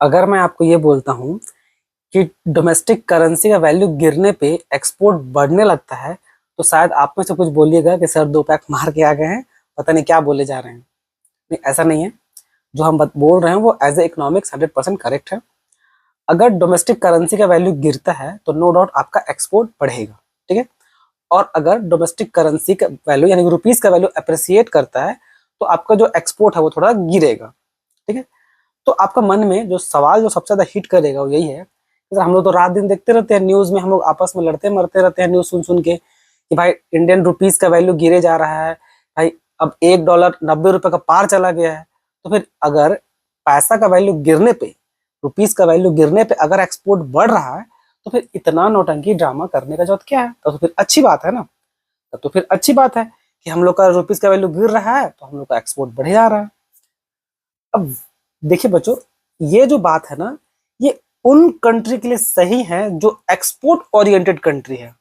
अगर मैं आपको ये बोलता हूँ कि डोमेस्टिक करेंसी का वैल्यू गिरने पे एक्सपोर्ट बढ़ने लगता है, तो शायद आप में से कुछ बोलिएगा कि सर 2 पैक मार के आ गए हैं, पता नहीं क्या बोले जा रहे हैं। नहीं, ऐसा नहीं है। जो हम बोल रहे हैं वो एज ए इकोनॉमिक्स 100% करेक्ट है। अगर डोमेस्टिक करेंसी का वैल्यू गिरता है तो नो डाउट आपका एक्सपोर्ट बढ़ेगा, ठीक है। और अगर डोमेस्टिक करेंसी का वैल्यू यानी रुपीस का वैल्यू अप्रिसिएट करता है तो आपका जो एक्सपोर्ट है वो थोड़ा गिरेगा, ठीक है। तो आपका मन में जो सवाल जो सबसे ज्यादा हिट करेगा वो यही है कि हम लोग तो रात दिन देखते रहते हैं न्यूज में, हम लोग आपस में लड़ते मरते रहते हैं न्यूज सुन सुन के कि भाई इंडियन रुपीस का वैल्यू गिरे जा रहा है, भाई अब $1 90 रुपए का पार चला गया है। तो फिर अगर पैसा का वैल्यू गिरने पे, रुपीस का वैल्यू गिरने पे अगर एक्सपोर्ट बढ़ रहा है तो फिर इतना नौटंकी ड्रामा करने का जरूरत क्या है? तो फिर अच्छी बात है ना। तो फिर अच्छी बात है कि हम लोग का रुपीस का वैल्यू गिर रहा है तो हम लोग का एक्सपोर्ट बढ़ जा रहा है। अब देखिए बच्चों, ये जो बात है ना, ये उन कंट्री के लिए सही है जो एक्सपोर्ट ओरिएंटेड कंट्री है।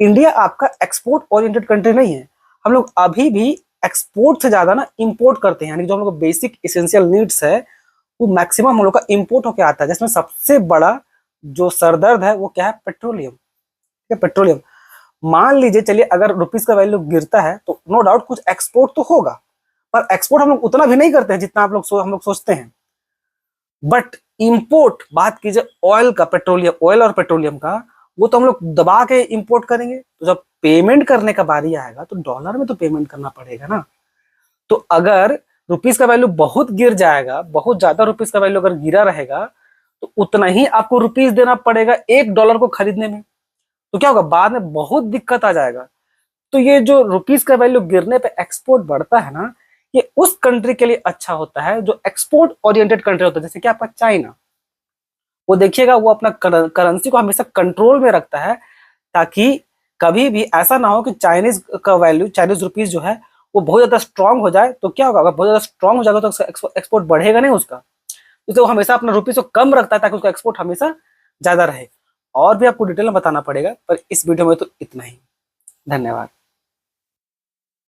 इंडिया आपका एक्सपोर्ट ओरिएंटेड कंट्री नहीं है। हम लोग अभी भी एक्सपोर्ट से ज्यादा ना इंपोर्ट करते हैं, यानी जो हम लोग बेसिक इसेंशियल नीड्स है वो मैक्सिमम हम लोग का इंपोर्ट होके आता है, जिसमें सबसे बड़ा जो सरदर्द है वो क्या है? पेट्रोलियम, ठीक है, पेट्रोलियम। मान लीजिए चलिए अगर रुपीस का वैल्यू गिरता है तो नो डाउट कुछ एक्सपोर्ट तो होगा, पर एक्सपोर्ट हम लोग उतना भी नहीं करते हैं जितना हम लोग सोचते हैं। बट इंपोर्ट बात कीजिए ऑयल का, पेट्रोलियम ऑयल और पेट्रोलियम का, वो तो हम लोग दबा के इंपोर्ट करेंगे। तो जब पेमेंट करने का बारी आएगा तो डॉलर में तो पेमेंट करना पड़ेगा ना। तो अगर रुपीस का वैल्यू बहुत गिर जाएगा, बहुत ज्यादा रुपीस का वैल्यू अगर गिरा रहेगा तो उतना ही आपको रुपीस देना पड़ेगा $1 को खरीदने में। तो क्या होगा? बाद में बहुत दिक्कत आ जाएगा। तो ये जो रुपीस का वैल्यू गिरने पे एक्सपोर्ट बढ़ता है ना, ये उस कंट्री के लिए अच्छा होता है जो एक्सपोर्ट ओरिएंटेड कंट्री होता है, जैसे कि आपका चाइना। वो देखिएगा वो अपना करेंसी को हमेशा कंट्रोल में रखता है ताकि कभी भी ऐसा ना हो कि चाइनीज का वैल्यू, चाइनीज रुपीस जो है वो बहुत ज्यादा स्ट्रांग हो जाए। तो क्या होगा? अगर बहुत ज्यादा स्ट्रांग हो जाएगा तो एक्सपोर्ट बढ़ेगा नहीं उसका। तो वो हमेशा अपना रुपीस को कम रखता है ताकि उसका एक्सपोर्ट हमेशा ज्यादा रहे। और भी आपको डिटेल में बताना पड़ेगा, पर इस वीडियो में तो इतना ही। धन्यवाद।